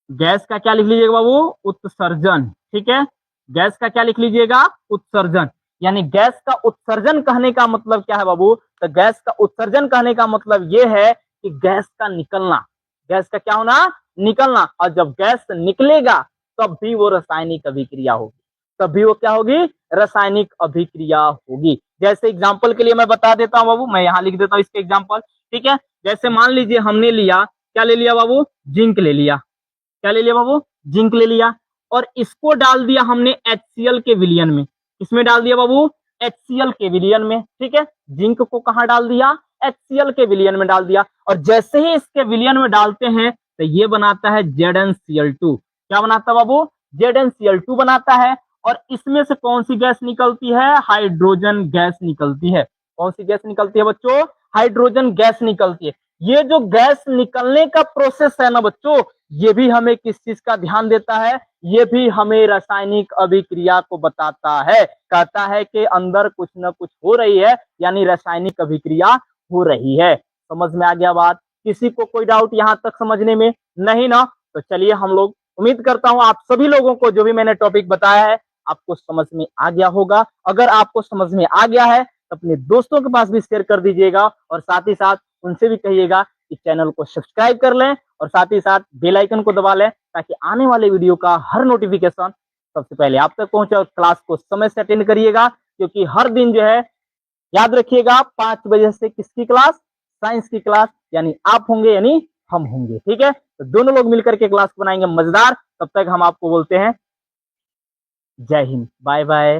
गैस का क्या लिख लीजिएगा बाबू? उत्सर्जन। ठीक है, गैस का क्या लिख लीजिएगा? उत्सर्जन। यानी गैस का उत्सर्जन कहने का मतलब क्या है बाबू? तो गैस का उत्सर्जन कहने का मतलब यह है कि गैस का निकलना। गैस का क्या होना? निकलना। और जब गैस निकलेगा तब भी वो रासायनिक अभिक्रिया होगी। तब भी वो क्या होगी? रासायनिक अभिक्रिया होगी। जैसे एग्जाम्पल के लिए मैं बता देता हूं बाबू, मैं यहाँ लिख देता हूँ इसके एग्जाम्पल। ठीक है, जैसे मान लीजिए हमने लिया, क्या ले लिया बाबू? जिंक ले लिया। क्या ले लिया बाबू? जिंक ले लिया, और इसको डाल दिया हमने HCl के विलियन में। इसमें डाल दिया बाबू? HCl के विलियन में। ठीक है, जिंक को कहा डाल दिया? HCl के विलियन में डाल दिया। और जैसे ही इसके विलियन में डालते हैं तो ये बनाता है ZnCl2। क्या बनाता है बाबू? ZnCl2 बनाता है। और इसमें से कौन सी गैस निकलती है? हाइड्रोजन गैस निकलती है। कौन सी गैस निकलती है बच्चों? हाइड्रोजन गैस निकलती है। ये जो गैस निकलने का प्रोसेस है ना बच्चों, ये भी हमें किस चीज का ध्यान देता है? ये भी हमें रासायनिक अभिक्रिया को बताता है। कहता है कि अंदर कुछ ना कुछ हो रही है, यानी रासायनिक अभिक्रिया हो रही है। समझ में आ गया बात? किसी को कोई डाउट यहाँ तक समझने में? नहीं ना? तो चलिए हम लोग, उम्मीद करता हूँ आप सभी लोगों को जो भी मैंने टॉपिक बताया है आपको समझ में आ गया होगा। अगर आपको समझ में आ गया है तो अपने दोस्तों के पास भी शेयर कर दीजिएगा, और साथ ही साथ उनसे भी कहिएगा कि चैनल को सब्सक्राइब कर लें, और साथ ही साथ बेल आइकन को दबा लें, ताकि आने वाले वीडियो का हर नोटिफिकेशन सबसे पहले आप तक पहुंचे। और क्लास को समय से अटेंड करिएगा, क्योंकि हर दिन जो है, याद रखिएगा, 5 बजे से किसकी क्लास? साइंस की क्लास। यानी आप होंगे यानी हम होंगे। ठीक है, तो दोनों लोग मिलकर के क्लास बनाएंगे मजेदार। तब तक हम आपको बोलते हैं जय हिंद, बाय बाय।